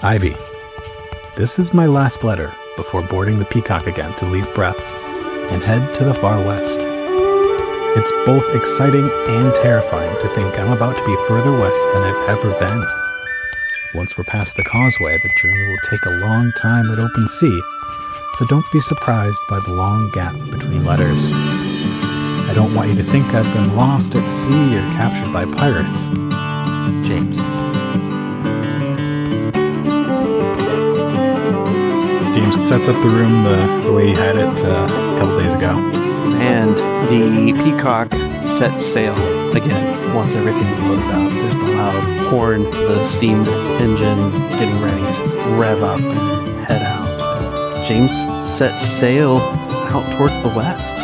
Ivy, this is my last letter before boarding the Peacock again to leave Breath and head to the far west. It's both exciting and terrifying to think I'm about to be further west than I've ever been. Once we're past the causeway, the journey will take a long time at open sea, so don't be surprised by the long gap between letters. I don't want you to think I've been lost at sea or captured by pirates. James. James sets up the room the way he had it a couple days ago. And the Peacock sets sail again once everything's loaded up. There's the loud horn, the steam engine getting ready to rev up and head out. James sets sail out towards the west,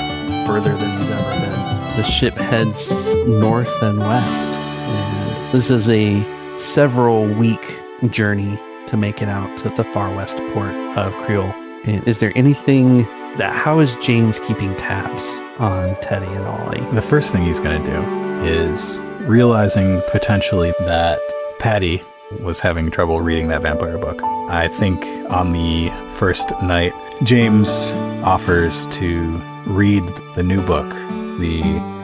further than he's ever been. The ship heads north and west. And this is a several-week journey to make it out to the far west port of Creole. And is there anything how is James keeping tabs on Teddy and Ollie? The first thing he's going to do is realizing potentially that Patty was having trouble reading that vampire book. I think on the first night, James offers to read the new book, The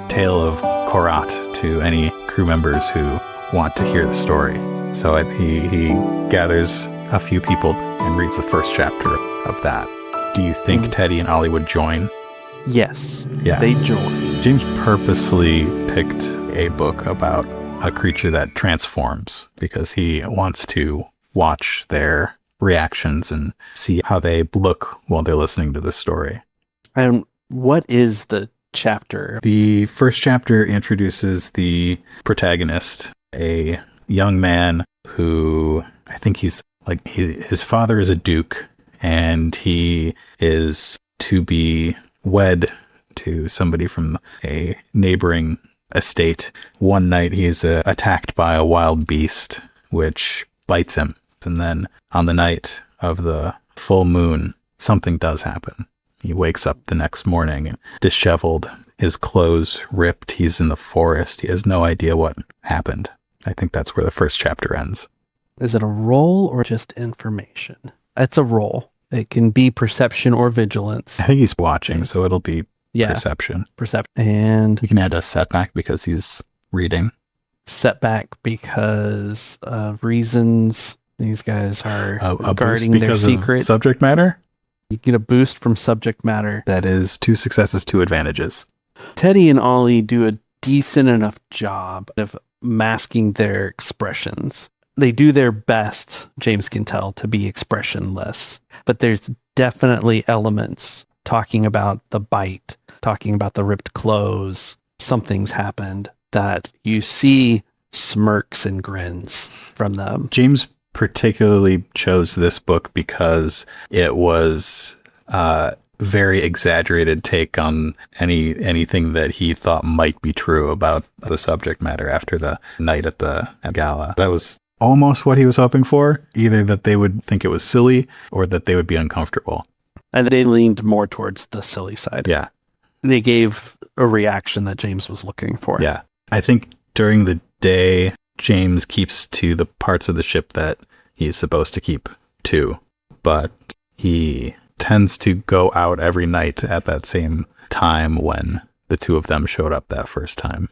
Tale of Korat, to any crew members who want to hear the story. So he gathers a few people and reads the first chapter of that. Do you think Teddy and Ollie would join? Yes, yeah. They join. James purposefully picked a book about a creature that transforms because he wants to watch their reactions and see how they look while they're listening to the story. And what is the chapter? The first chapter introduces the protagonist, a young man who I think his father is a duke, and he is to be wed to somebody from a neighboring estate. One night he's attacked by a wild beast, which bites him. And then on the night of the full moon, something does happen. He wakes up the next morning, disheveled, his clothes ripped. He's in the forest. He has no idea what happened. I think that's where the first chapter ends. Is it a roll or just information? It's a roll. It can be perception or vigilance. I think he's watching, so it'll be perception. Perception. And we can add a setback because he's reading. Setback because of reasons. These guys are guarding their secret. Subject matter? You get a boost from subject matter. That is 2 successes, 2 advantages. Teddy and Ollie do a decent enough job of masking their expressions. They do their best, James can tell, to be expressionless. But there's definitely elements talking about the bite, talking about the ripped clothes. Something's happened that you see smirks and grins from them. James particularly chose this book because it was a very exaggerated take on anything that he thought might be true about the subject matter after the night at the gala. That was almost what he was hoping for, either that they would think it was silly or that they would be uncomfortable. And they leaned more towards the silly side. Yeah. They gave a reaction that James was looking for. Yeah. I think during the day, James keeps to the parts of the ship that he's supposed to keep to, but he tends to go out every night at that same time when the two of them showed up that first time.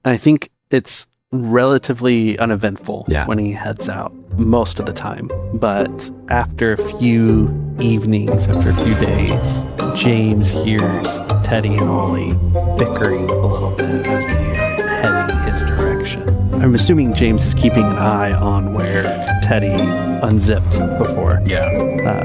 I think it's relatively uneventful when he heads out most of the time. But after a few evenings, after a few days, James hears Teddy and Ollie bickering a little bit as they are heading his direction. I'm assuming James is keeping an eye on where Teddy unzipped before.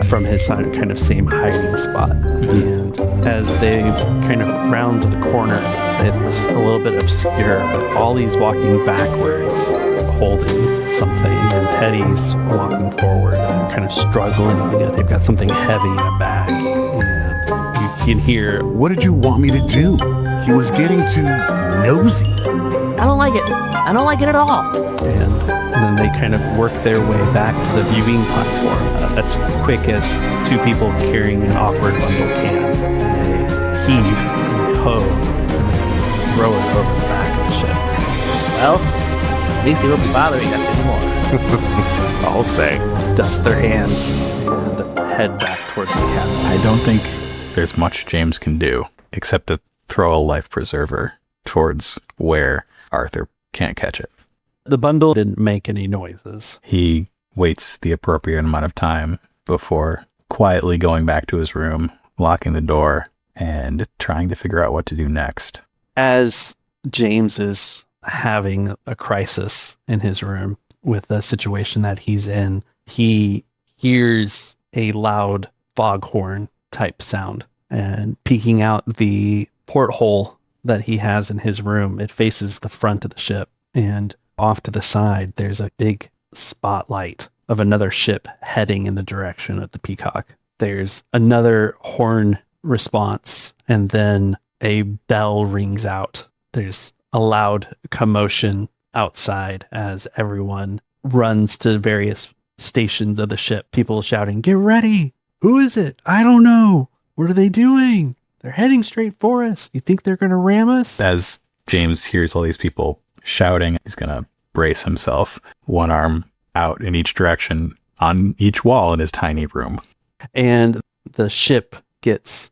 From his kind of same hiding spot. And as they kind of round the corner, it's a little bit obscure, but Ollie's walking backwards, holding something, and Teddy's walking forward and kind of struggling. They've got something heavy in a bag, and you can hear, "What did you want me to do?" He was getting too nosy. I don't like it. I don't like it at all. And then they kind of work their way back to the viewing platform as quick as two people carrying an awkward bundle can. And they heave and tow and throw it over the back of the ship. Well, At least he won't be bothering us anymore. I'll say. Dust their hands and head back towards the cabin. I don't think there's much James can do except to throw a life preserver towards where Arthur can't catch it. The bundle didn't make any noises. He waits the appropriate amount of time before quietly going back to his room, locking the door, and trying to figure out what to do next. As James is having a crisis in his room with the situation that he's in, he hears a loud foghorn type sound, and peeking out the porthole that he has in his room, it faces the front of the ship, and off to the side there's a big spotlight of another ship heading in the direction of the Peacock. There's another horn response, and then a bell rings out. There's a loud commotion outside as everyone runs to various stations of the ship. People shouting, "Get ready! Who is it? I don't know. What are they doing? They're heading straight for us. You think they're going to ram us?" As James hears all these people shouting, he's going to brace himself, one arm out in each direction on each wall in his tiny room. And the ship gets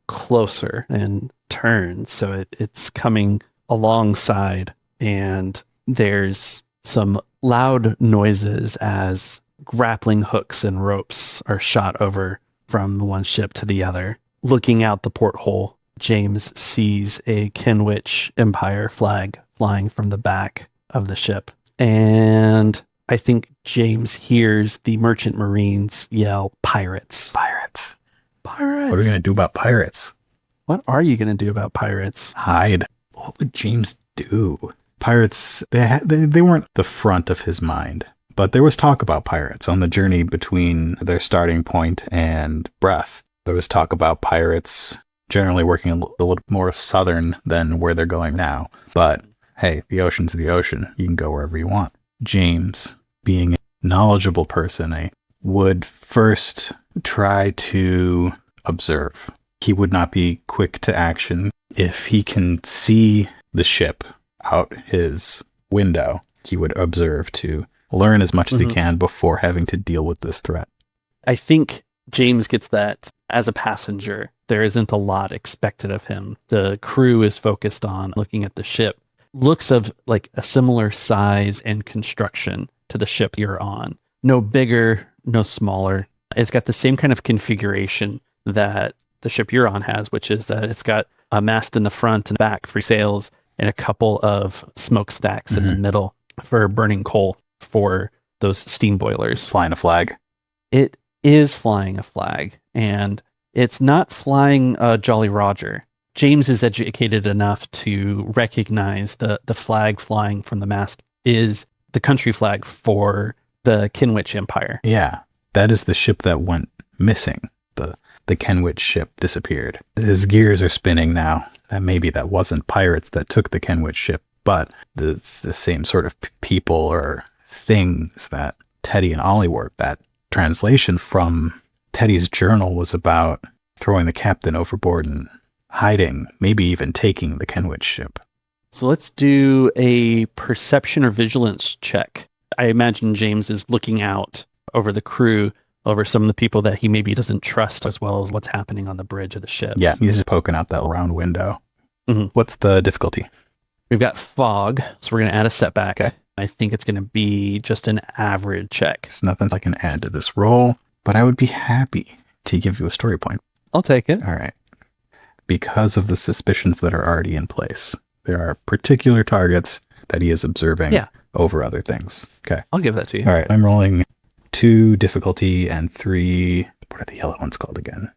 closer and turns, so it's coming alongside, and there's some loud noises as grappling hooks and ropes are shot over from one ship to the other. Looking out the porthole, James sees a Kenwich Empire flag flying from the back of the ship, and I think James hears the merchant marines yell, "Pirates! Pirates! Pirates!" What are we going to do about pirates? What are you going to do about pirates? Hide. What would James do? Pirates, they weren't the front of his mind, but there was talk about pirates on the journey between their starting point and Breath. There was talk about pirates generally working a little more southern than where they're going now. But hey, the ocean's the ocean. You can go wherever you want. James, being a knowledgeable person, would first try to observe. He would not be quick to action. If he can see the ship out his window, he would observe to learn as much as he can before having to deal with this threat. I think James gets that as a passenger. There isn't a lot expected of him. The crew is focused on looking at the ship. Looks of like a similar size and construction to the ship you're on. No bigger, no smaller. It's got the same kind of configuration that the ship you're on has, which is that it's got a mast in the front and back for sails and a couple of smokestacks in the middle for burning coal for those steam boilers. Flying a flag. It is flying a flag, and it's not flying a Jolly Roger. James is educated enough to recognize the flag flying from the mast is the country flag for the Kenwich Empire. Yeah, that is the ship that went missing. The Kenwich ship disappeared. His gears are spinning now. That maybe that wasn't pirates that took the Kenwich ship, but it's the same sort of people or things that Teddy and Ollie were. That translation from Teddy's journal was about throwing the captain overboard and hiding, maybe even taking the Kenwich ship. So let's do a perception or vigilance check. I imagine James is looking out over the crew, over some of the people that he maybe doesn't trust, as well as what's happening on the bridge of the ship. Yeah, he's just poking out that round window. What's the difficulty? We've got fog, so we're going to add a setback. Okay. I think it's going to be just an average check. There's nothing I can add to this roll, but I would be happy to give you a story point. I'll take it. All right. Because of the suspicions that are already in place, there are particular targets that he is observing over other things. Okay. I'll give that to you. All right. I'm rolling 2 difficulty and 3, what are the yellow ones called again?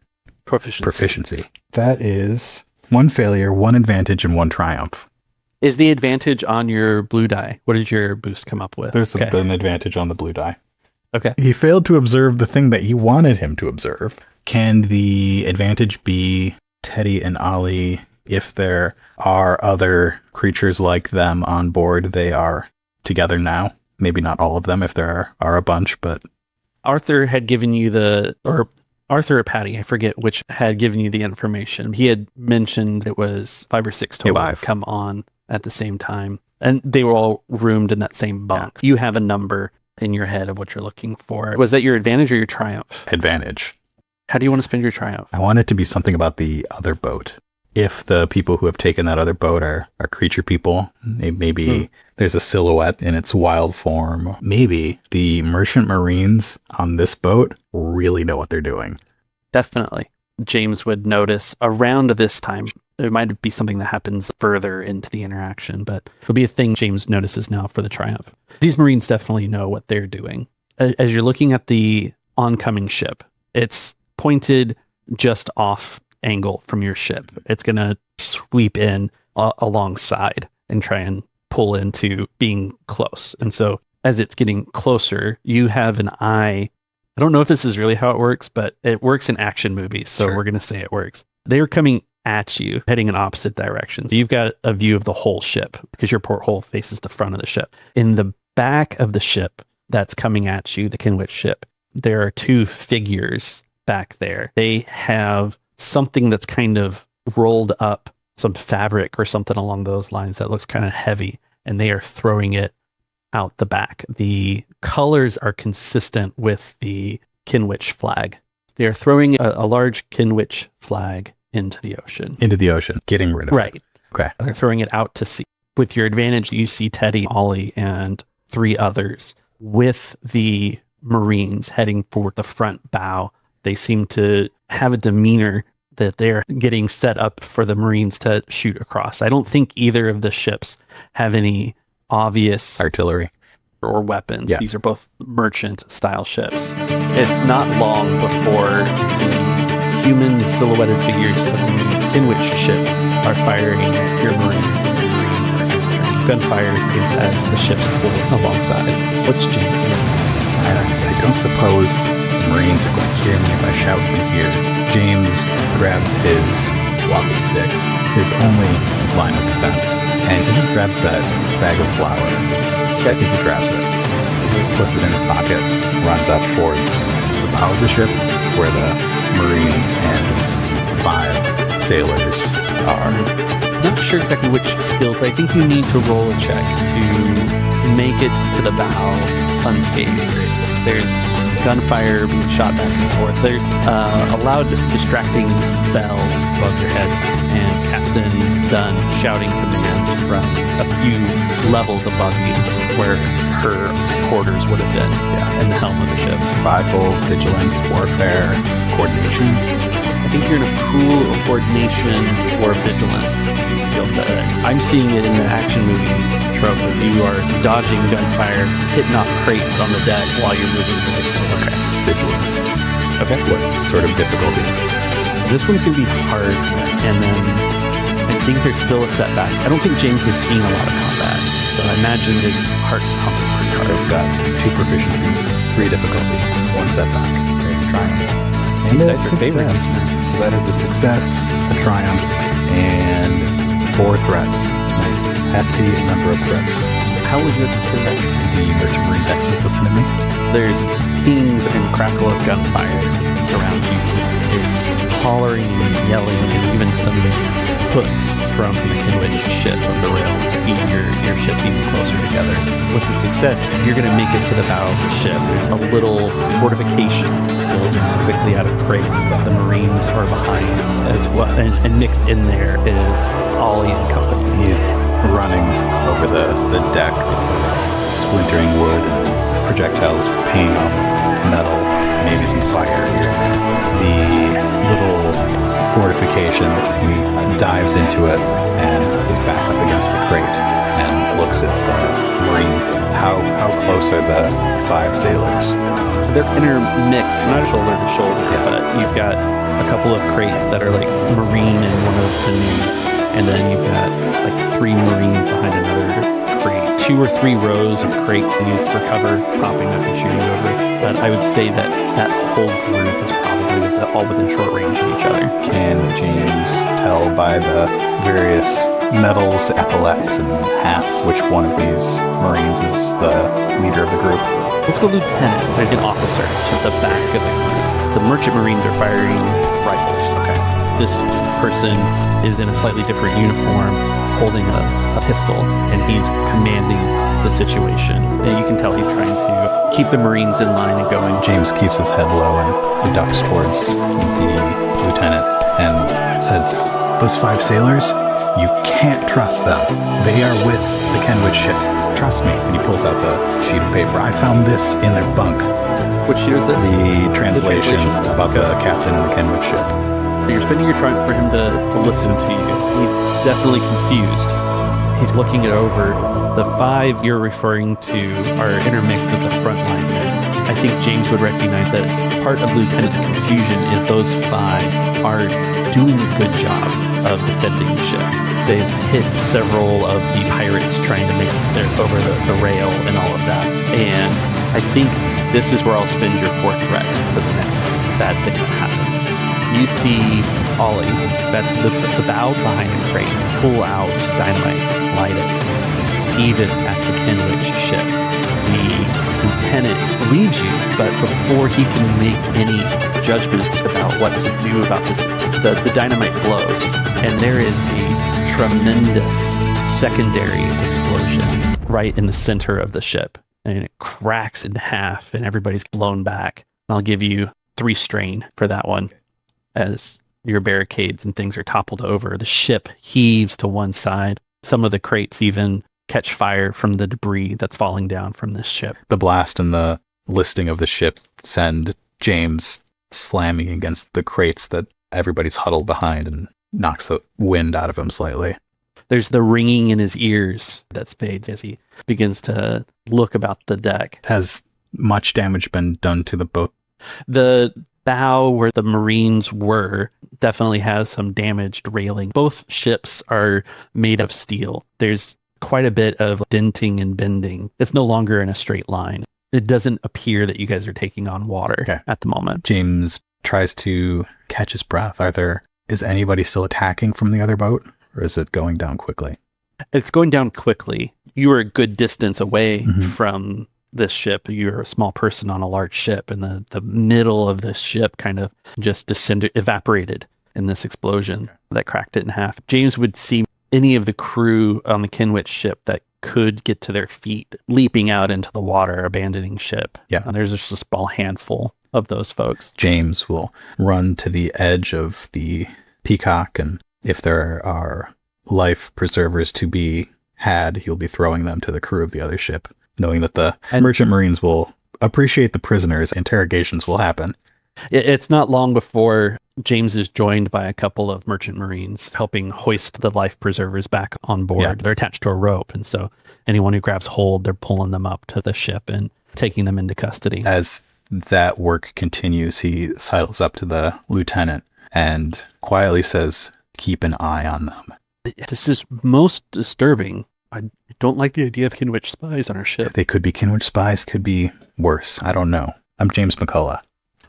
Proficiency. That is 1 failure, 1 advantage, and 1 triumph. Is the advantage on your blue die? What did your boost come up with? There's an advantage on the blue die. Okay. He failed to observe the thing that he wanted him to observe. Can the advantage be Teddy and Ollie? If there are other creatures like them on board, they are together now. Maybe not all of them if there are a bunch, but... Arthur had given you Arthur or Patty, I forget which, had given you the information. He had mentioned it was 5 or 6 total come on at the same time. And they were all roomed in that same bunk. Yeah. You have a number in your head of what you're looking for. Was that your advantage or your triumph? Advantage. How do you want to spend your triumph? I want it to be something about the other boat. If the people who have taken that other boat are creature people, maybe there's a silhouette in its wild form. Maybe the merchant marines on this boat really know what they're doing. Definitely. James would notice around this time. It might be something that happens further into the interaction, but it'll be a thing James notices now for the triumph. These marines definitely know what they're doing. As you're looking at the oncoming ship, it's pointed just off angle from your ship. It's going to sweep in alongside and try and pull into being close. And so as it's getting closer, you have an eye. I don't know if this is really how it works, but it works in action movies. So We're going to say it works. They are coming at you, heading in opposite directions. You've got a view of the whole ship because your porthole faces the front of the ship. In the back of the ship that's coming at you, the Kenwich ship, there are two figures back there. They have something that's kind of rolled up, some fabric or something along those lines that looks kind of heavy, and they are throwing it out the back. The colors are consistent with the Kenwich flag. They are throwing a large Kenwich flag into the ocean. Into the ocean, getting rid of it. Right. Okay. They're throwing it out to sea. With your advantage, you see Teddy, Ollie, and 3 others with the Marines heading for the front bow. They seem to have a demeanor that they're getting set up for the Marines to shoot across. I don't think either of the ships have any obvious artillery or weapons. Yeah. These are both merchant style ships. It's not long before the human silhouetted figures of the Kenwich ship are firing at your Marines, and your Marines are answering. Gunfire is as the ships pull alongside. What's James doing? I don't suppose Marines are going to hear me if I shout from here. James grabs his walking stick, his only line of defense, and he grabs that bag of flour. I think he grabs it, puts it in his pocket, runs up towards the bow of the ship where the Marines and his 5 sailors are. Not sure exactly which skill, but I think you need to roll a check to make it to the bow unscathed. There's gunfire being shot back and forth. There's a loud distracting bell above your head, and Captain Dunn shouting commands from a few levels above you where her quarters would have been, in the helm of the ships. 5-fold vigilance, warfare, coordination. I think you're in a pool of coordination or vigilance skill set. I'm seeing it in the action movie trope of you are dodging gunfire, hitting off crates on the deck while you're moving the Okay, vigilance. Okay. What sort of difficulty? This one's going to be hard, and then I think there's still a setback. I don't think James has seen a lot of combat, so I imagine his heart's pumping pretty hard. I've got 2 proficiency, 3 difficulty, 1 setback. There's a triumph. And a success. So that is a success, a triumph, and 4 threats. Nice, hefty number of threats. How would you describe that? The merchant marines actually listen to me. There's pings and crackle of gunfire surround you. There's hollering and yelling, and even some hooks from the Kenwich ship of the rails to keep your ship even closer together. With the success, you're going to make it to the bow of the ship. There's a little fortification built quickly out of crates that the Marines are behind as well, and mixed in there is Ollie and company. He's running over the deck of splintering wood and projectiles paying off metal, maybe some fire here. The little fortification, he dives into it and puts his back up against the crate and looks at the Marines. How close are the 5 sailors? They're intermixed, not shoulder to shoulder, but you've got a couple of crates that are like Marine and one of the news, and then you've got like 3 Marines behind another crate. 2 or 3 rows of crates used for cover, popping up and shooting over. But I would say that that whole group is probably all within short range of each other. Can James tell by the various medals, epaulets, and hats which one of these Marines is the leader of the group? Let's go lieutenant. There's an officer at the back of the group. The merchant Marines are firing rifles. Okay. This person is in a slightly different uniform. holding a pistol, and he's commanding the situation. And you can tell he's trying to keep the Marines in line and going. James keeps his head low and ducks towards the lieutenant and says, "Those 5 sailors, you can't trust them. They are with the Kenwich ship. Trust me." And he pulls out the sheet of paper. "I found this in their bunk." Which sheet is this? The translation about the captain and the Kenwich ship. You're spending your time for him to listen to you. He's definitely confused. He's looking it over. The 5 you're referring to are intermixed with the front line men. I think James would recognize that part of Lieutenant's confusion is those 5 are doing a good job of defending the ship. They've hit several of the pirates trying to make their over the rail and all of that. And I think this is where I'll spend your 4 threats for the next bad thing that happens. You see Ollie, the bow behind the crate, pull out dynamite, light it, heave it at the Kenwich ship. The lieutenant believes you, but before he can make any judgments about what to do about this, the dynamite blows, and there is a tremendous secondary explosion right in the center of the ship, and it cracks in half, and everybody's blown back. I'll give you 3 strain for that one. As your barricades and things are toppled over, the ship heaves to one side. Some of the crates even catch fire from the debris that's falling down from this ship. The blast and the listing of the ship send James slamming against the crates that everybody's huddled behind and knocks the wind out of him slightly. There's the ringing in his ears that fades as he begins to look about the deck. Has much damage been done to the boat? The bow where the Marines were definitely has some damaged railing. Both ships are made of steel. There's quite a bit of denting and bending. It's no longer in a straight line. It doesn't appear that you guys are taking on water at the moment. James tries to catch his breath. Is anybody still attacking from the other boat, or is it going down quickly? It's going down quickly. You are a good distance away from this ship. You're a small person on a large ship, and the middle of this ship kind of just evaporated in this explosion that cracked it in half. James would see any of the crew on the Kenwich ship that could get to their feet leaping out into the water, abandoning ship. Yeah. And there's just a small handful of those folks. James will run to the edge of the Peacock, and if there are life preservers to be had, he'll be throwing them to the crew of the other ship, knowing that the merchant marines will appreciate the prisoners. Interrogations will happen. It's not long before James is joined by a couple of merchant marines helping hoist the life preservers back on board. Yeah. They're attached to a rope, and so anyone who grabs hold, they're pulling them up to the ship and taking them into custody. As that work continues, he sidles up to the lieutenant and quietly says, "Keep an eye on them." This is most disturbing. I don't like the idea of Kenwich spies on our ship. They could be Kenwich spies, could be worse. I don't know. I'm James McCullough.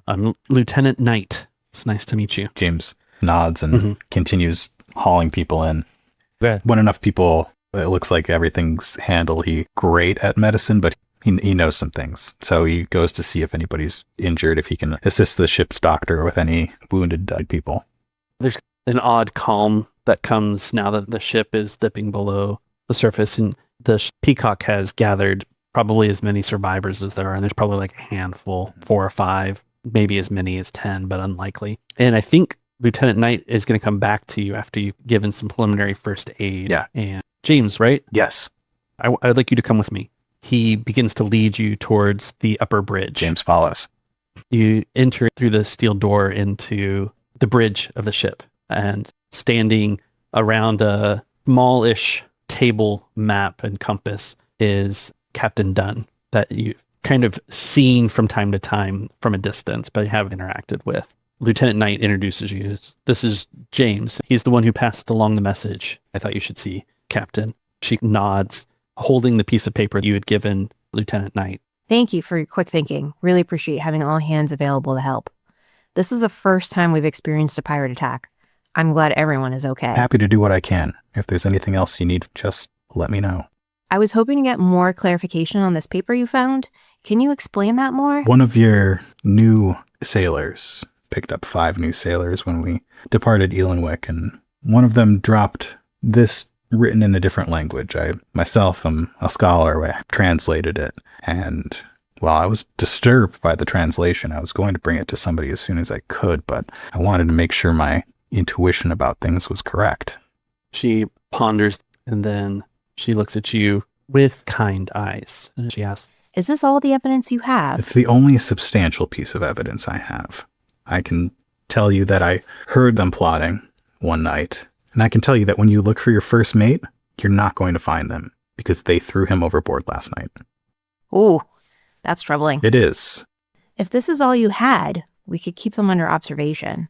I'm Lieutenant Knight. It's nice to meet you. James nods and continues hauling people in. Good. When enough people, it looks like everything's handled. He's great at medicine, but he knows some things. So he goes to see if anybody's injured, if he can assist the ship's doctor with any wounded dead people. There's an odd calm that comes now that the ship is dipping below the surface, and the Peacock has gathered probably as many survivors as there are, and there's probably like a handful, 4 or 5, maybe as many as 10, but unlikely. And I think Lieutenant Knight is going to come back to you after you've given some preliminary first aid. Yeah. And James, right? Yes. I'd like you to come with me. He begins to lead you towards the upper bridge. James follows. You enter through the steel door into the bridge of the ship, and standing around a smallish table, map, and compass is Captain Dunn, that you've kind of seen from time to time from a distance, but you haven't interacted with. Lieutenant Knight introduces you. This is James. He's the one who passed along the message. I thought you should see, Captain. She nods, holding the piece of paper you had given Lieutenant Knight. Thank you for your quick thinking. Really appreciate having all hands available to help. This is the first time we've experienced a pirate attack. I'm glad everyone is okay. Happy to do what I can. If there's anything else you need, just let me know. I was hoping to get more clarification on this paper you found. Can you explain that more? One of your new sailors picked up 5 new sailors when we departed Elenwick, and one of them dropped this written in a different language. I myself am a scholar. I translated it. And while I was disturbed by the translation, I was going to bring it to somebody as soon as I could, but I wanted to make sure my intuition about things was correct. She ponders, and then she looks at you with kind eyes. And she asks, Is this all the evidence you have? It's the only substantial piece of evidence I have. I can tell you that I heard them plotting one night, and I can tell you that when you look for your first mate, you're not going to find them because they threw him overboard last night. Ooh, that's troubling. It is. If this is all you had, we could keep them under observation.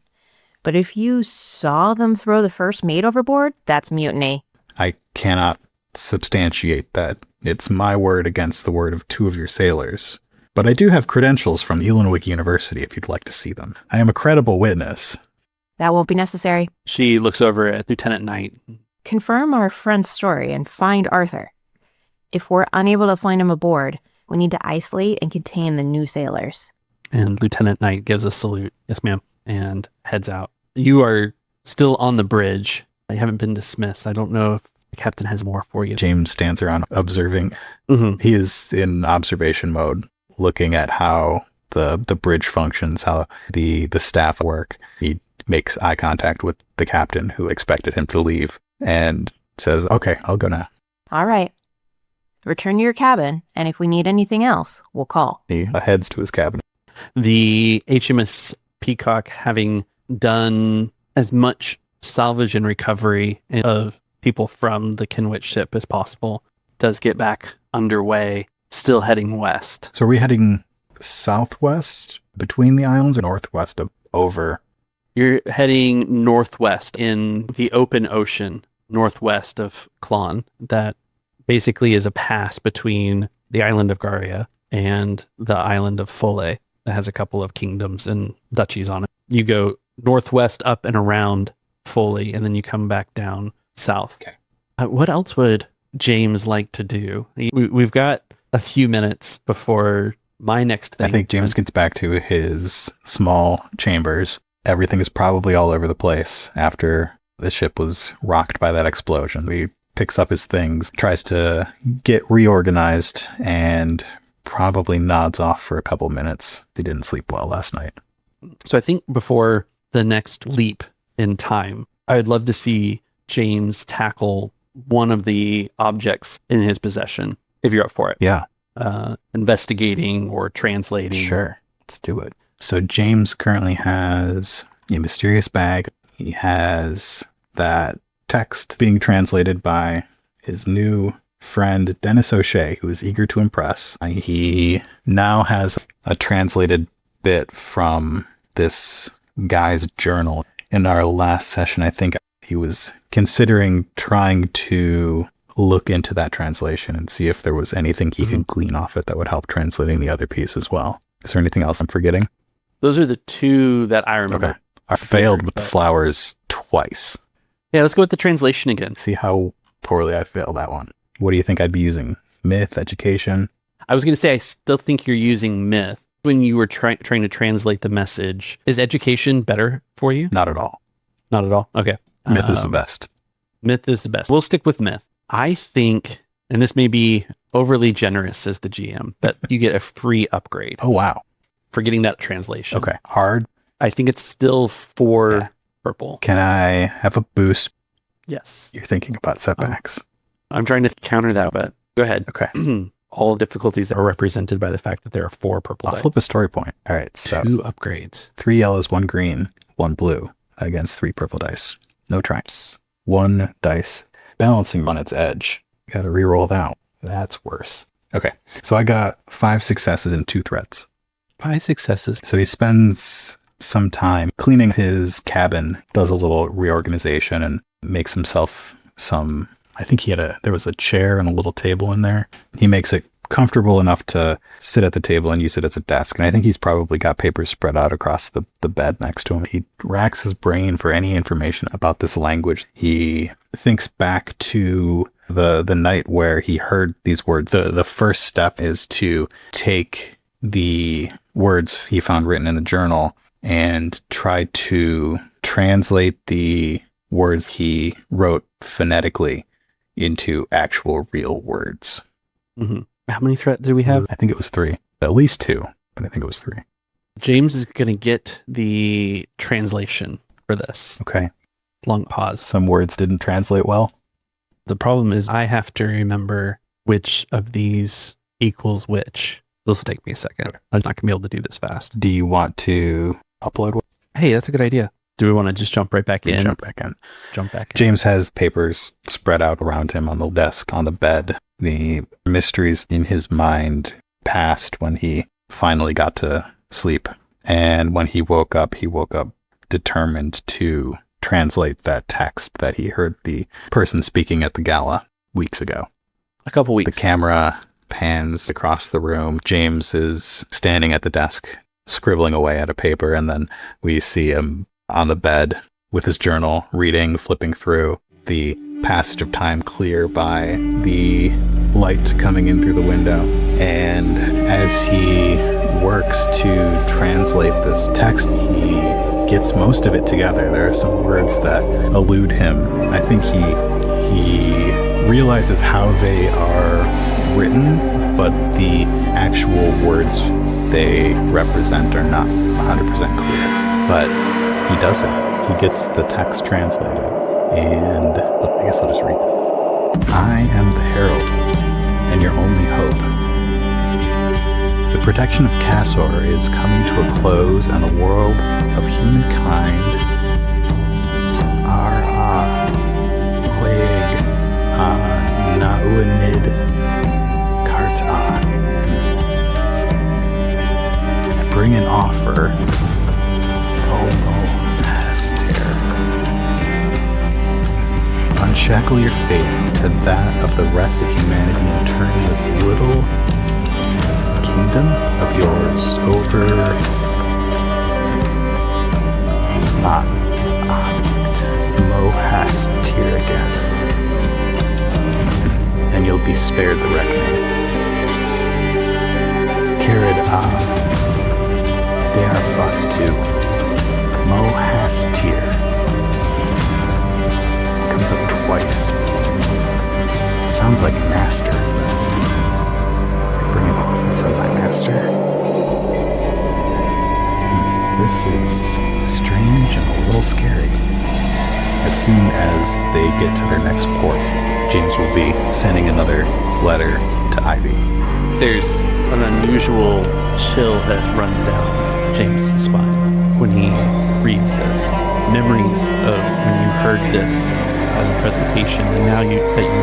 But if you saw them throw the first mate overboard, that's mutiny. I cannot substantiate that. It's my word against the word of 2 of your sailors. But I do have credentials from Elenwick University if you'd like to see them. I am a credible witness. That won't be necessary. she looks over at Lieutenant Knight. Confirm our friend's story and find Arthur. If we're unable to find him aboard, we need to isolate and contain the new sailors. And Lieutenant Knight gives a salute. Yes, ma'am. And heads out. You are still on the bridge. You haven't been dismissed. I don't know if the captain has more for you. James stands around observing. Mm-hmm. He is in observation mode, looking at how the bridge functions, how the staff work. He makes eye contact with the captain, who expected him to leave, and says, "Okay, I'll go now." All right. Return to your cabin, and if we need anything else, we'll call. He heads to his cabin. The HMS Peacock, having done as much salvage and recovery of people from the Kenwich ship as possible, does get back underway, still heading west. So are we heading southwest between the islands or northwest over? You're heading northwest in the open ocean, northwest of Clon. That basically is a pass between the island of Garia and the island of Foley that has a couple of kingdoms and duchies on it. You go northwest up and around Foley, and then you come back down south. Okay. What else would James like to do? We've got a few minutes before my next thing. I think James gets back to his small chambers. Everything is probably all over the place after the ship was rocked by that explosion. He picks up his things, tries to get reorganized, and probably nods off for a couple minutes. He didn't sleep well last night. So I think before the next leap in time, I would love to see James tackle one of the objects in his possession, if you're up for it. Yeah. Investigating or translating. Sure. Let's do it. So James currently has a mysterious bag. He has that text being translated by his new friend, Dennis O'Shea, who is eager to impress. He now has a translated bit from this guy's journal. In our last session, I think he was considering trying to look into that translation and see if there was anything he could glean off it that would help translating the other piece as well. Is there anything else I'm forgetting? Those are the two that I remember. Okay. I failed with the flowers twice. Yeah, let's go with the translation again. See how poorly I failed that one. What do you think I'd be using? Myth, education? I was going to say, I still think you're using myth when you were trying to translate the message. Is education better for you? Not at all. Not at all? Okay. Myth is the best. Myth is the best. We'll stick with myth. I think, and this may be overly generous as the GM, but you get a free upgrade. Oh, wow. For getting that translation. Okay. Hard? I think it's still 4 purple. Can I have a boost? Yes. You're thinking about setbacks. I'm trying to counter that, but go ahead. Okay. All difficulties are represented by the fact that there are 4 purple I'll dice. flip a story point. All right. So 2 upgrades. 3 yellows, 1 green, 1 blue against 3 purple dice. No triumphs. 1 dice balancing on its edge. Got to re-roll that. That's worse. Okay. So I got 5 successes and 2 threats. 5 successes. So he spends some time cleaning his cabin, does a little reorganization, and makes himself some, I think there was a chair and a little table in there. He makes it comfortable enough to sit at the table and use it as a desk. And I think he's probably got papers spread out across the bed next to him. He racks his brain for any information about this language. He thinks back to the night where he heard these words. The first step is to take the words he found written in the journal and try to translate the words he wrote phonetically into actual real words. Mm-hmm. How many threats did we have? I think it was 3. At least 2, but I think it was 3. James is going to get the translation for this. Okay. Long pause. Some words didn't translate well. The problem is I have to remember which of these equals which. This will take me a second. Okay. I'm not going to be able to do this fast. Do you want to upload one? Hey, that's a good idea. Do we want to just jump right back in? Jump back in. Jump back in. James has papers spread out around him on the desk, on the bed. The mysteries in his mind passed when he finally got to sleep. And when he woke up determined to translate that text that he heard the person speaking at the gala weeks ago. A couple weeks. The camera pans across the room. James is standing at the desk, scribbling away at a paper, and then we see him on the bed with his journal, reading, flipping through. The passage of time clear by, the light coming in through the window. And as he works to translate this text, he gets most of it together. There are some words that elude him. I think he realizes how they are written, but the actual words they represent are not 100% clear. But he does it. He gets the text translated. And I guess I'll just read it. I am the Herald, and your only hope. The protection of Casor is coming to a close, and the world of humankind are Quig Nauanid Karta. I bring an offer. Unshackle your fate to that of the rest of humanity and turn this little kingdom of yours over Mohastir again, and you'll be spared the reckoning. Kirid they are fuss too. Mohastir comes up twice. It sounds like master. I bring an offer from my master. This is strange and a little scary. As soon as they get to their next port, James will be sending another letter to Ivy. There's an unusual chill that runs down James' spine when he reads this. Memories of when you heard this as a presentation, and now you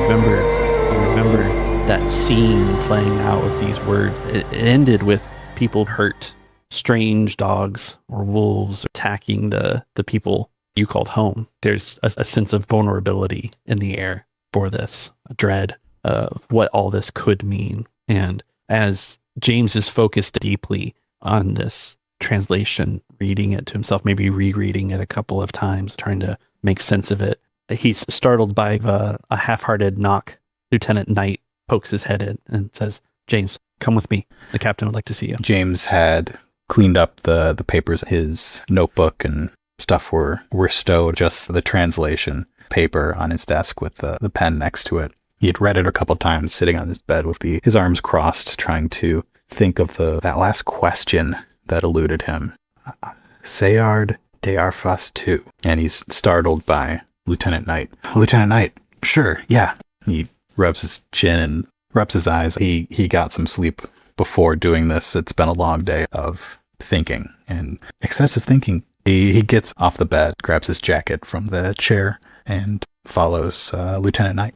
remember that scene playing out with these words. It ended with people hurt, strange dogs or wolves attacking the people you called home. There's a sense of vulnerability in the air for this, a dread of what all this could mean. And as James is focused deeply on this translation, reading it to himself, maybe rereading it a couple of times, trying to make sense of it, he's startled by a half-hearted knock. Lieutenant Knight pokes his head in and says, "James, come with me. The captain would like to see you." James had cleaned up the papers. His notebook and stuff were stowed, just the translation paper on his desk with the pen next to it. He had read it a couple times, sitting on his bed with his arms crossed, trying to think of that last question that eluded him. Sayard de Arfas too. And he's startled by Lieutenant Knight. Lieutenant Knight, sure, yeah. He rubs his chin and rubs his eyes. He got some sleep before doing this. It's been a long day of thinking and excessive thinking. He gets off the bed, grabs his jacket from the chair, and follows Lieutenant Knight.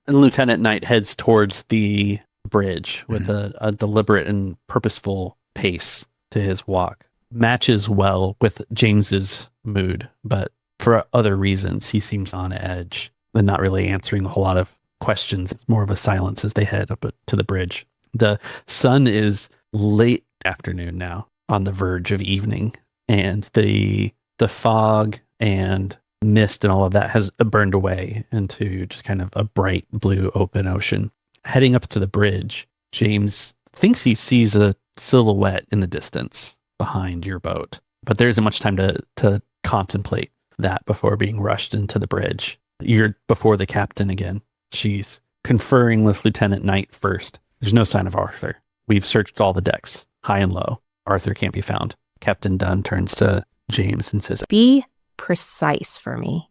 And Lieutenant Knight heads towards the bridge with a deliberate and purposeful pace to his walk. Matches well with James's mood, but for other reasons, he seems on edge and not really answering a whole lot of questions. It's more of a silence as they head up to the bridge. The sun is late afternoon now, on the verge of evening, and the fog and mist and all of that has burned away into just kind of a bright blue open ocean. Heading up to the bridge, James thinks he sees a silhouette in the distance behind your boat, but there isn't much time to contemplate that before being rushed into the bridge. You're before the captain again. She's conferring with Lieutenant Knight first. There's no sign of Arthur. We've searched all the decks, high and low. Arthur can't be found. Captain Dunn turns to James and says, Be precise for me.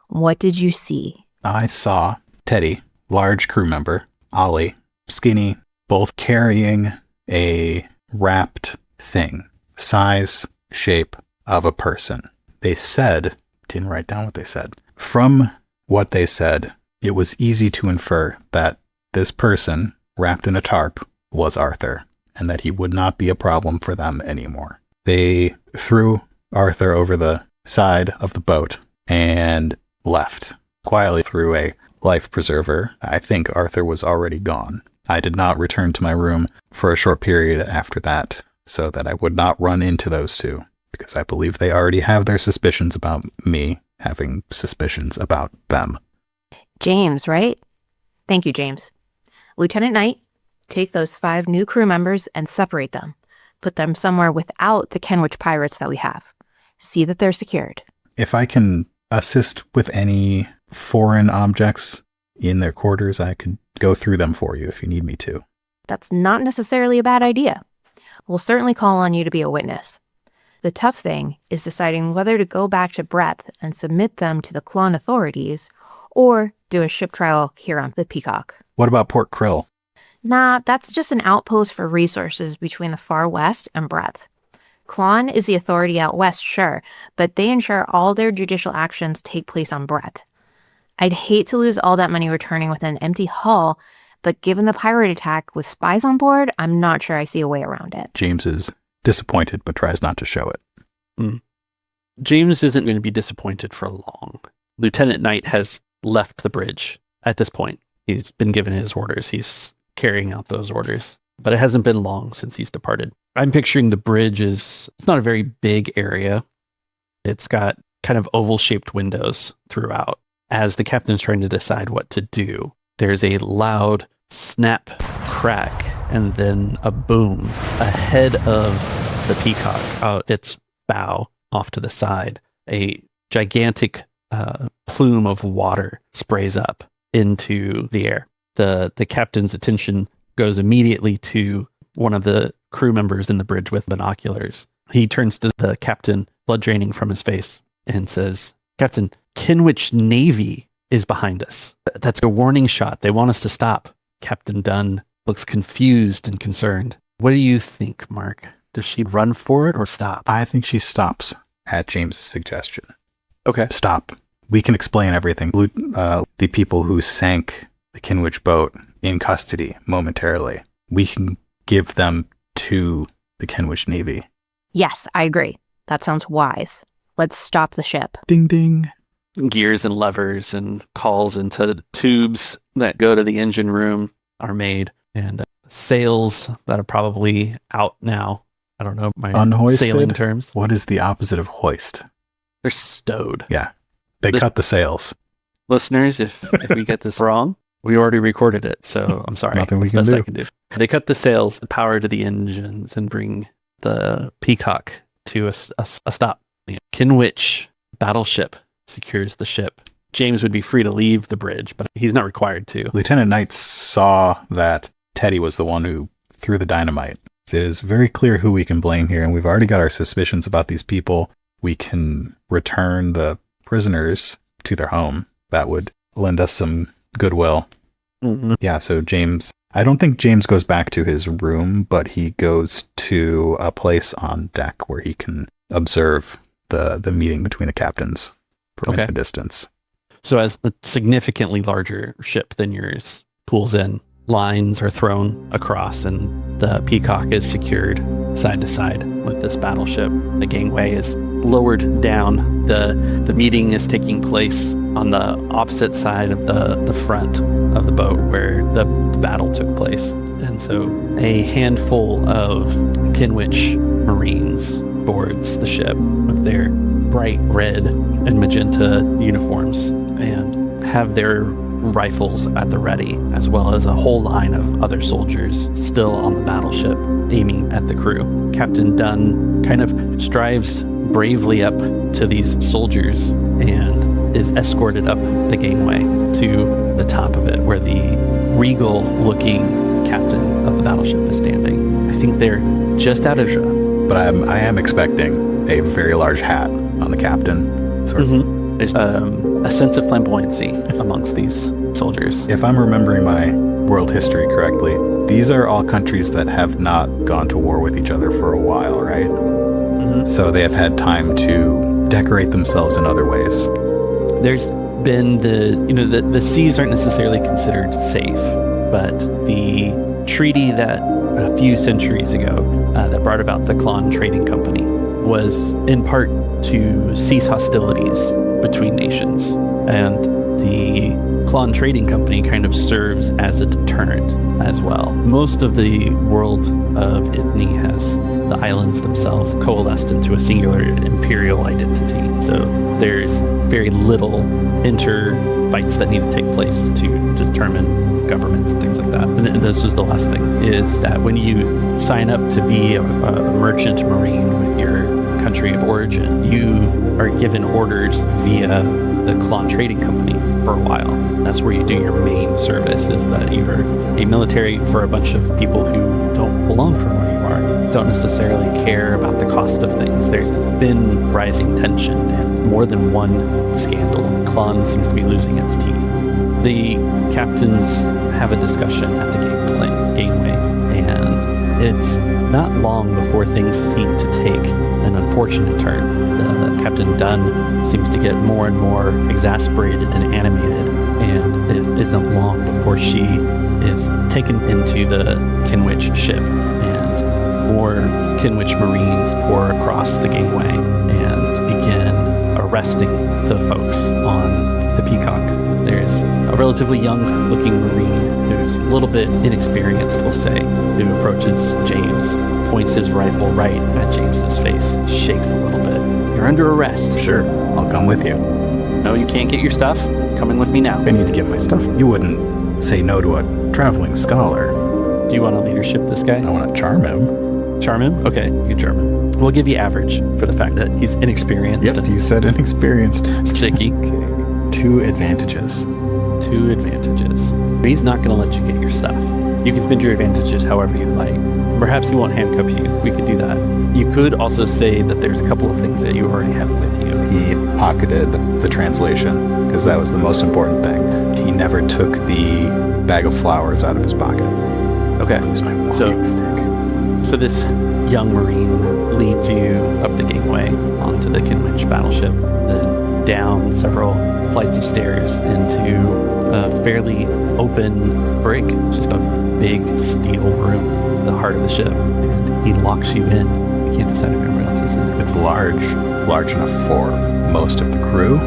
What did you see? I saw Teddy, large crew member, Ollie, skinny, both carrying a wrapped thing, size, shape of a person. They said, didn't write down what they said. From what they said, it was easy to infer that this person, wrapped in a tarp, was Arthur, and that he would not be a problem for them anymore. They threw Arthur over the side of the boat and left, quietly through a life preserver. I think Arthur was already gone. I did not return to my room for a short period after that, so that I would not run into those two, because I believe they already have their suspicions about me having suspicions about them. James, right? Thank you, James. Lieutenant Knight, take those 5 new crew members and separate them. Put them somewhere without the Kenwich pirates that we have. See that they're secured. If I can assist with any foreign objects in their quarters, I could go through them for you if you need me to. That's not necessarily a bad idea. We'll certainly call on you to be a witness. The tough thing is deciding whether to go back to Brett and submit them to the Clon authorities or do a ship trial here on the Peacock. What about Port Krill? Nah, that's just an outpost for resources between the far west and Brett. Clon is the authority out west, sure, but they ensure all their judicial actions take place on Brett. I'd hate to lose all that money returning with an empty hull, but given the pirate attack with spies on board, I'm not sure I see a way around it. James is disappointed, but tries not to show it. James isn't going to be disappointed for long. Lieutenant Knight has left the bridge at this point. He's been given his orders. He's carrying out those orders, but it hasn't been long since he's departed. I'm picturing the bridge it's not a very big area. It's got kind of oval-shaped windows throughout. As the captain's trying to decide what to do, there's a loud snap, crack, and then a boom ahead of the Peacock, out its bow off to the side. A gigantic plume of water sprays up into the air. The captain's attention goes immediately to one of the crew members in the bridge with binoculars. He turns to the captain, blood draining from his face, and says, "Captain, Kenwich Navy is behind us. That's a warning shot. They want us to stop." Captain Dunn looks confused and concerned. What do you think, Mark? Does she run for it or stop? I think she stops at James' suggestion. Okay. Stop. We can explain everything. The people who sank the Kenwich boat in custody momentarily, we can give them to the Kenwich Navy. Yes, I agree. That sounds wise. Let's stop the ship. Ding, ding. Gears and levers and calls into tubes that go to the engine room are made, and sails that are probably out now. I don't know my Unhoisted? sailing terms. What is the opposite of hoist? They're stowed. Yeah. They cut the sails. Listeners, if we get this wrong, we already recorded it, so I'm sorry. Nothing we That's can best I can do. They cut the sails, the power to the engines, and bring the Peacock to a stop. Kenwich battleship secures the ship. James would be free to leave the bridge, but he's not required to. Lieutenant Knight saw that Teddy was the one who threw the dynamite. It is very clear who we can blame here, and we've already got our suspicions about these people. We can return the prisoners to their home. That would lend us some goodwill. Mm-hmm. Yeah, so James, I don't think James goes back to his room, but he goes to a place on deck where he can observe the meeting between the captains from a distance. So as a significantly larger ship than yours pulls in, lines are thrown across and the Peacock is secured side to side with this battleship. The gangway is lowered down. The meeting is taking place on the opposite side of the front of the boat where the battle took place. And so a handful of Kenwich Marines boards the ship with their bright red and magenta uniforms and have their rifles at the ready, as well as a whole line of other soldiers still on the battleship aiming at the crew. Captain Dunn kind of strives bravely up to these soldiers and is escorted up the gangway to the top of it where the regal-looking captain of the battleship is standing. I think they're just out of... But I am expecting a very large hat on the captain. Sort of. There's a sense of flamboyancy amongst these soldiers. If I'm remembering my world history correctly, these are all countries that have not gone to war with each other for a while, right? So they have had time to decorate themselves in other ways. There's been the seas aren't necessarily considered safe, but the treaty that a few centuries ago that brought about the Klon Trading Company was in part to cease hostilities between nations. And the Klon Trading Company kind of serves as a deterrent as well. Most of the world of Ithni has the islands themselves coalesced into a singular imperial identity. So there's very little inter-fights that need to take place to determine governments and things like that. And this was the last thing, is that when you sign up to be a merchant marine with your country of origin, you are given orders via the Klon Trading Company for a while. That's where you do your main service, is that you're a military for a bunch of people who don't belong from where you are, don't necessarily care about the cost of things. There's been rising tension and more than one scandal. Klon seems to be losing its teeth. The captains have a discussion at the gangway, and it's not long before things seem to take an unfortunate turn. Captain Dunn seems to get more and more exasperated and animated, and it isn't long before she is taken into the Kenwich ship, and more Kenwich Marines pour across the gangway and begin arresting the folks on the Peacock. There's a relatively young-looking Marine who's a little bit inexperienced, we'll say, who approaches James, points his rifle right at James's face, shakes a little bit. You're under arrest. Sure, I'll come with you. No, you can't get your stuff. Come in with me now. I need to get my stuff. You wouldn't say no to a traveling scholar. Do you want to leadership this guy? I want to charm him. Charm him? Okay, you can charm him. We'll give you average for the fact that he's inexperienced. Yep, you said inexperienced. Shaky. Okay. 2 advantages. 2 advantages. He's not going to let you get your stuff. You can spend your advantages however you like. Perhaps he won't handcuff you. We could do that. You could also say that there's a couple of things that you already have with you. He pocketed the translation, because that was the most important thing. He never took the bag of flowers out of his pocket. Okay. Lose my walking stick. So this young Marine leads you up the gangway onto the Kenwich battleship, then down several flights of stairs into a fairly open brig, just a big steel room, the heart of the ship, and he locks you in. You can't decide if everybody else is in there. It's large enough for most of the crew,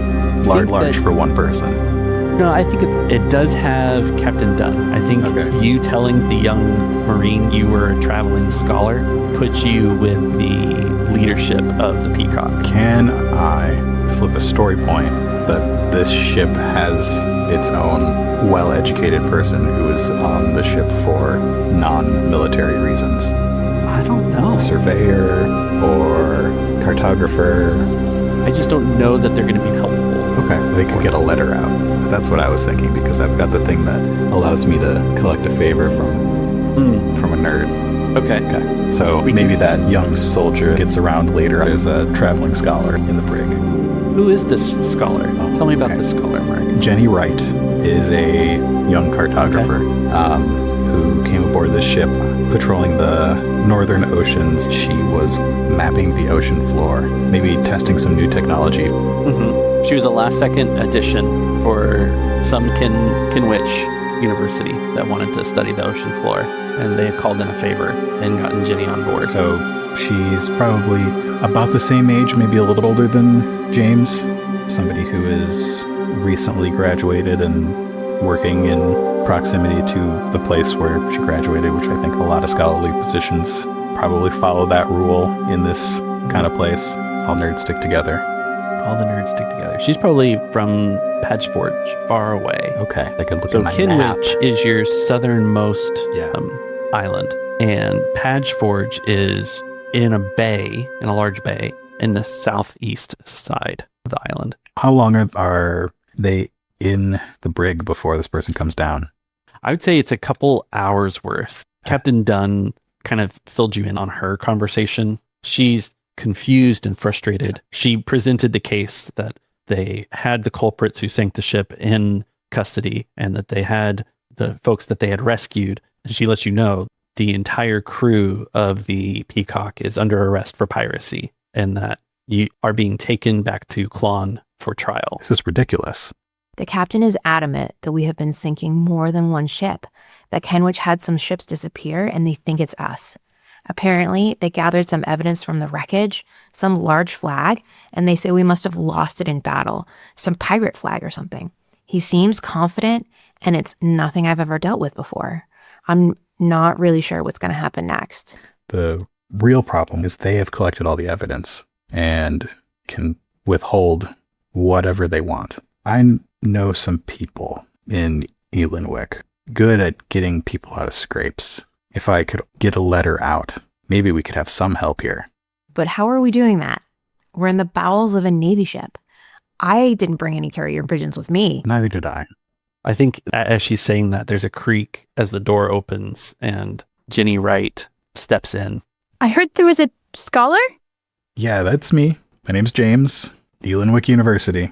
large for one person. No, I think it does have Captain Dunn. I think you telling the young Marine you were a traveling scholar puts you with the leadership of the Peacock. Can I flip a story point that this ship has its own well-educated person who is on the ship for non-military reasons? I don't know. Surveyor or cartographer? I just don't know that they're going to be helpful. Okay, they could get a letter out. That's what I was thinking, because I've got the thing that allows me to collect a favor from a nerd. Okay. So maybe that young soldier gets around later as a traveling scholar in the brig. Who is this scholar? Tell me about this scholar, Mark. Jenny Wright is a young cartographer who came aboard this ship patrolling the northern oceans. She was mapping the ocean floor, maybe testing some new technology. Mm-hmm. She was a last-second addition for some Kenwich University that wanted to study the ocean floor, and they had called in a favor and gotten Jenny on board. So she's probably about the same age, maybe a little older than James, somebody who is recently graduated and working in proximity to the place where she graduated, which I think a lot of scholarly positions probably follow that rule in this kind of place. All nerds stick together. All the nerds stick together. She's probably from Patchforge, far away. Okay, I could look so at my Kenwich map. is your southernmost island, and Patchforge is in a bay, in a large bay, in the southeast side of the island. How long are they in the brig before this person comes down? I would say it's a couple hours worth. Captain Dunn kind of filled you in on her conversation. She's confused and frustrated. She presented the case that they had the culprits who sank the ship in custody and that they had the folks that they had rescued. And she lets you know the entire crew of the Peacock is under arrest for piracy and that you are being taken back to Klon for trial. This is ridiculous. The captain is adamant that we have been sinking more than one ship, that Kenwich had some ships disappear and they think it's us. Apparently, they gathered some evidence from the wreckage, some large flag, and they say we must have lost it in battle, some pirate flag or something. He seems confident, and it's nothing I've ever dealt with before. I'm not really sure what's going to happen next. The real problem is they have collected all the evidence and can withhold whatever they want. I know some people in Elenwick good at getting people out of scrapes. If I could get a letter out, maybe we could have some help here. But how are we doing that? We're in the bowels of a Navy ship. I didn't bring any carrier pigeons with me. Neither did I. I think as she's saying that, there's a creak as the door opens and Jenny Wright steps in. I heard there was a scholar? Yeah, that's me. My name's James, Elenwick University.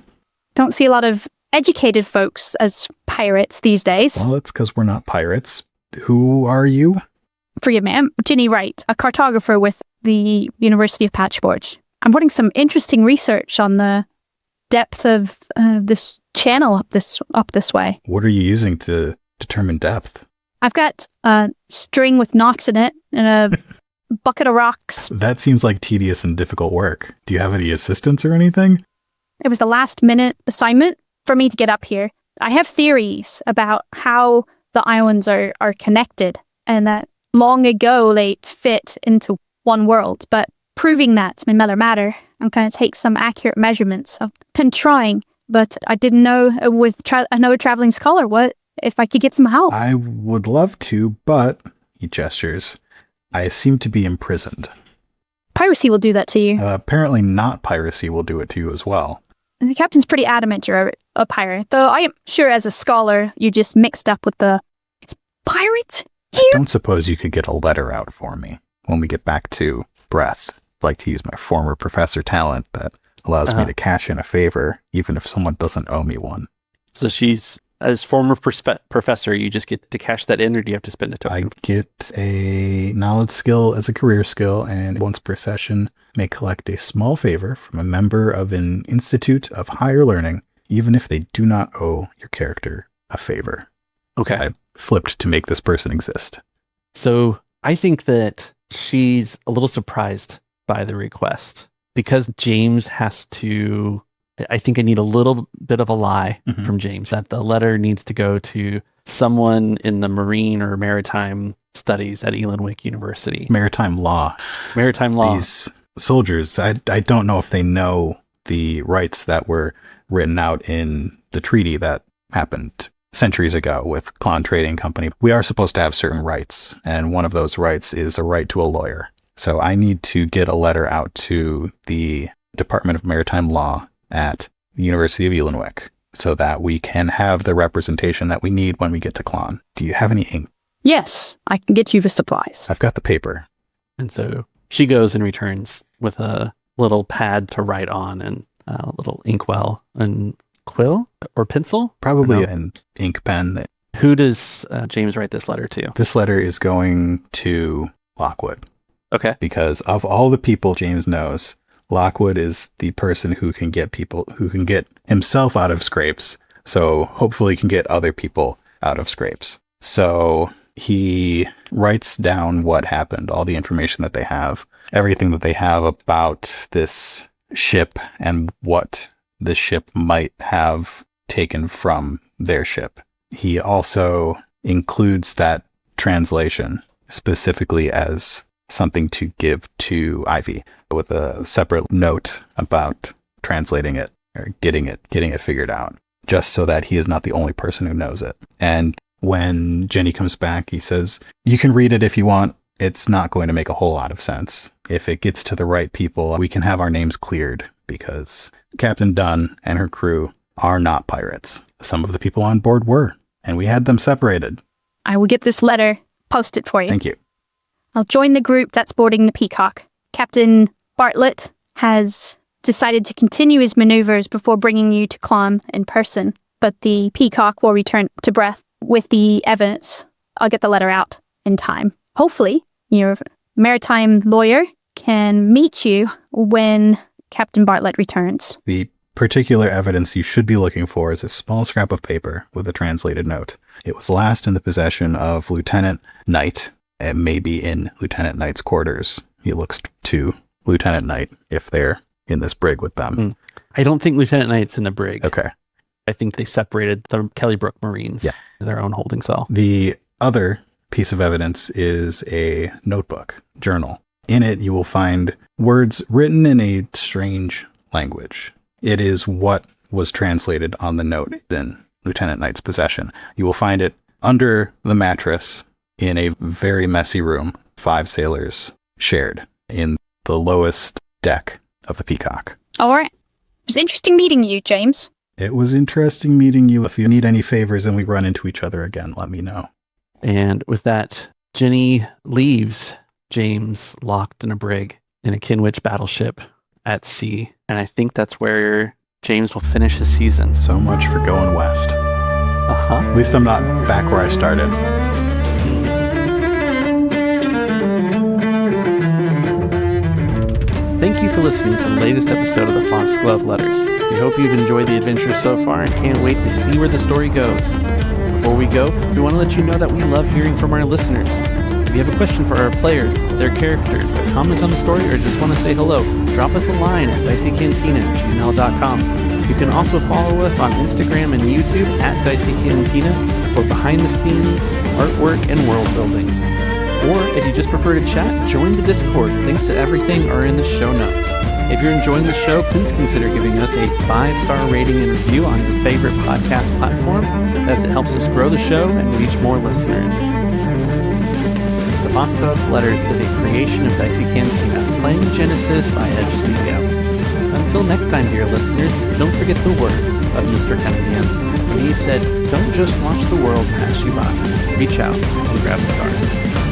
Don't see a lot of educated folks as pirates these days. Well, that's because we're not pirates. Who are you? Forgive me, I'm Jenny Wright, a cartographer with the University of Patchforge. I'm running some interesting research on the depth of this channel up this way. What are you using to determine depth? I've got a string with knots in it and a bucket of rocks. That seems like tedious and difficult work. Do you have any assistants or anything? It was the last minute assignment for me to get up here. I have theories about how the islands are connected and that long ago they fit into one world, but proving that's my another matter. I'm going to take some accurate measurements. I've been trying, but I didn't know with another traveling scholar what if I could get some help. I would love to, but, he gestures, I seem to be imprisoned. Piracy will do that to you. Apparently not piracy will do it to you as well. The captain's pretty adamant you're a pirate, though I am sure as a scholar you just mixed up with the pirates here. I don't suppose you could get a letter out for me when we get back to Breath. I'd like to use my former professor talent that allows me to cash in a favor, even if someone doesn't owe me one. So she's, as former professor, you just get to cash that in, or do you have to spend a token? I get a knowledge skill as a career skill, and once per session may collect a small favor from a member of an institute of higher learning, even if they do not owe your character a favor. Okay. I flipped to make this person exist. So I think that she's a little surprised by the request because James has to, I think I need a little bit of a lie from James that the letter needs to go to someone in the marine or maritime studies at Elenwick University. Maritime law. Maritime law. These soldiers, I don't know if they know the rights that were written out in the treaty that happened centuries ago with Klon Trading Company. We are supposed to have certain rights, and one of those rights is a right to a lawyer. So I need to get a letter out to the Department of Maritime Law at the University of Elenwick so that we can have the representation that we need when we get to Klon. Do you have any ink? Yes, I can get you the supplies. I've got the paper. And so she goes and returns with a little pad to write on and a little inkwell and quill or pencil? Probably an ink pen. Who does James write this letter to? This letter is going to Lockwood. Okay. Because of all the people James knows, Lockwood is the person who can get himself out of scrapes. So hopefully can get other people out of scrapes. So he writes down what happened, all the information that they have, everything that they have about this ship and what the ship might have taken from their ship. He also includes that translation specifically as something to give to Ivy with a separate note about translating it or getting it figured out, just so that he is not the only person who knows it. And when Jenny comes back, he says, you can read it if you want. It's not going to make a whole lot of sense. If it gets to the right people, we can have our names cleared because Captain Dunn and her crew are not pirates. some of the people on board were, and we had them separated. I will get this letter posted for you. Thank you. I'll join the group that's boarding the Peacock. Captain Bartlett has decided to continue his maneuvers before bringing you to Clon in person, but the Peacock will return to Breth with the evidence. I'll get the letter out in time. Hopefully, your maritime lawyer can meet you when Captain Bartlett returns. The particular evidence you should be looking for is a small scrap of paper with a translated note. It was last in the possession of Lieutenant Knight. It may be in Lieutenant Knight's quarters. He looks to Lieutenant Knight if they're in this brig with them. I don't think Lieutenant Knight's in the brig. Okay. I think they separated the Kellybrook Marines in their own holding cell. The other piece of evidence is a notebook, journal. In it, you will find words written in a strange language. It is what was translated on the note in Lieutenant Knight's possession. You will find it under the mattress in a very messy room 5 sailors shared in the lowest deck of the Peacock. All right. It was interesting meeting you, James. It was interesting meeting you. If you need any favors and we run into each other again, let me know. And with that, Jenny leaves James locked in a brig in a Kenwich battleship at sea. And I think that's where James will finish his season. So much for going west. At least I'm not back where I started. Thank you for listening to the latest episode of the Foxglove Letters. We hope you've enjoyed the adventure so far and can't wait to see where the story goes. Before we go, we want to let you know that we love hearing from our listeners. If you have a question for our players, their characters, a comment on the story, or just want to say hello, drop us a line at diceycantina@gmail.com. You can also follow us on Instagram and YouTube at diceycantina for behind-the-scenes artwork and world building. Or if you just prefer to chat, join the Discord. Links to everything are in the show notes. If you're enjoying the show, please consider giving us a 5-star rating and review on your favorite podcast platform, as it helps us grow the show and reach more listeners. The Foxglove Letters is a creation of Dicey Cantina, playing Genesis by Edge Studio. Until next time, dear listeners, don't forget the words of Mr. Cunningham. When he said, "Don't just watch the world pass you by. Reach out and grab the stars."